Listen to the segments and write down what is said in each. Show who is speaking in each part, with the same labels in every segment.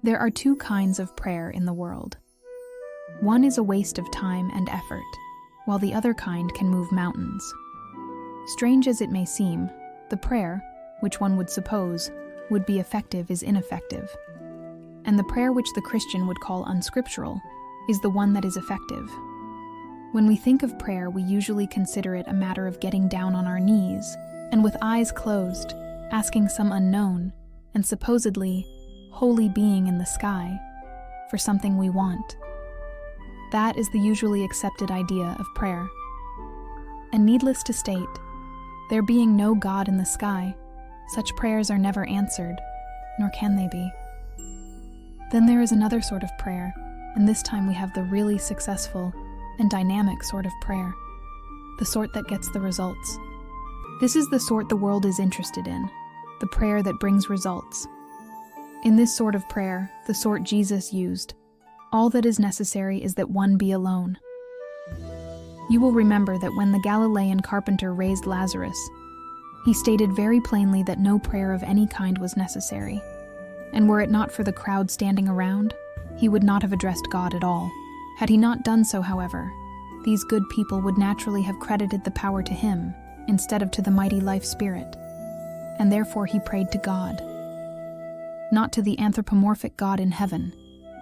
Speaker 1: There are two kinds of prayer in the world. One is a waste of time and effort, while the other kind can move mountains. Strange as it may seem, the prayer, which one would suppose would be effective, is ineffective. And the prayer which the Christian would call unscriptural is the one that is effective. When we think of prayer, we usually consider it a matter of getting down on our knees and with eyes closed, asking some unknown and supposedly holy being in the sky for something we want. That is the usually accepted idea of prayer. And needless to state, there being no God in the sky, such prayers are never answered, nor can they be. Then there is another sort of prayer, and this time we have the really successful and dynamic sort of prayer, the sort that gets the results. This is the sort the world is interested in, the prayer that brings results. In this sort of prayer, the sort Jesus used, all that is necessary is that one be alone. You will remember that when the Galilean carpenter raised Lazarus, he stated very plainly that no prayer of any kind was necessary, and were it not for the crowd standing around, he would not have addressed God at all. Had he not done so, however, these good people would naturally have credited the power to him instead of to the mighty life spirit, and therefore he prayed to God. Not to the anthropomorphic God in heaven,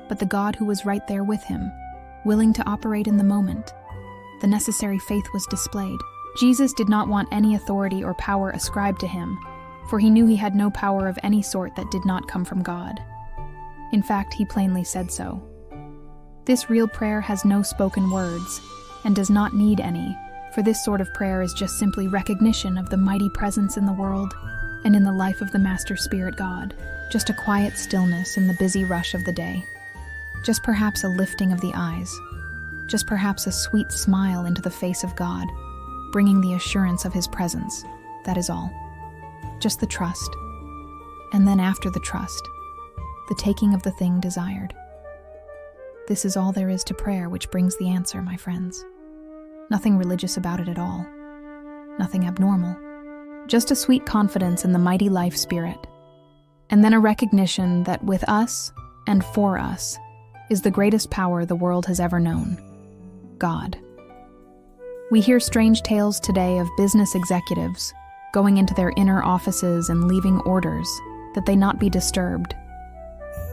Speaker 1: but the God who was right there with him, willing to operate in the moment. The necessary faith was displayed. Jesus did not want any authority or power ascribed to him, for he knew he had no power of any sort that did not come from God. In fact, he plainly said so. This real prayer has no spoken words, and does not need any, for this sort of prayer is just simply recognition of the mighty presence in the world and in the life of the Master Spirit God. Just a quiet stillness in the busy rush of the day. Just perhaps a lifting of the eyes. Just perhaps a sweet smile into the face of God, bringing the assurance of his presence. That is all. Just the trust. And then after the trust, the taking of the thing desired. This is all there is to prayer which brings the answer, my friends. Nothing religious about it at all. Nothing abnormal. Just a sweet confidence in the mighty life spirit. And then a recognition that with us and for us is the greatest power the world has ever known, God. We hear strange tales today of business executives going into their inner offices and leaving orders that they not be disturbed.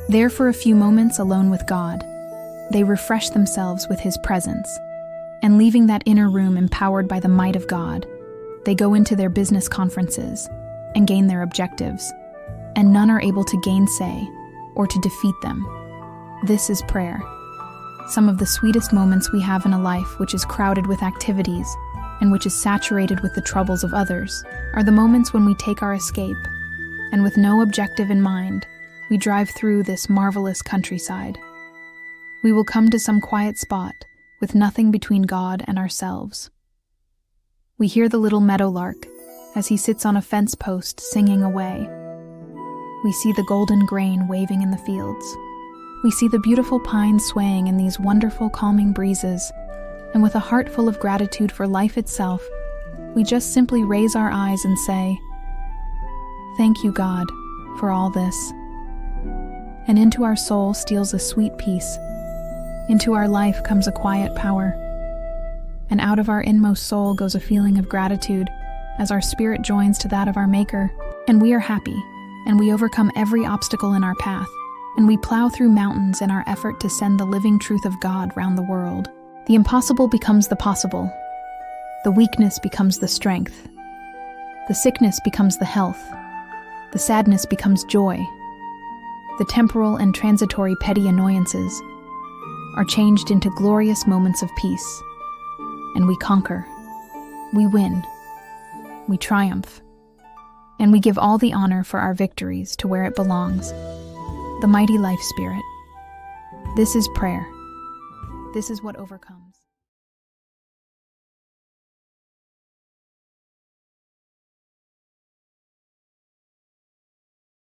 Speaker 1: There for a few moments alone with God, they refresh themselves with his presence, and leaving that inner room empowered by the might of God, they go into their business conferences and gain their objectives, and none are able to gainsay or to defeat them. This is prayer. Some of the sweetest moments we have in a life which is crowded with activities and which is saturated with the troubles of others are the moments when we take our escape, and with no objective in mind, we drive through this marvelous countryside. We will come to some quiet spot with nothing between God and ourselves. We hear the little meadowlark as he sits on a fence post singing away. We see the golden grain waving in the fields. We see the beautiful pines swaying in these wonderful calming breezes, and with a heart full of gratitude for life itself, we just simply raise our eyes and say, "Thank you, God, for all this." And into our soul steals a sweet peace. Into our life comes a quiet power. And out of our inmost soul goes a feeling of gratitude as our spirit joins to that of our Maker, and we are happy. And we overcome every obstacle in our path, and we plow through mountains in our effort to send the living truth of God round the world. The impossible becomes the possible. The weakness becomes the strength. The sickness becomes the health. The sadness becomes joy. The temporal and transitory petty annoyances are changed into glorious moments of peace. And we conquer. We win. We triumph. And we give all the honor for our victories to where it belongs, the mighty life spirit. This is prayer. This is what overcomes.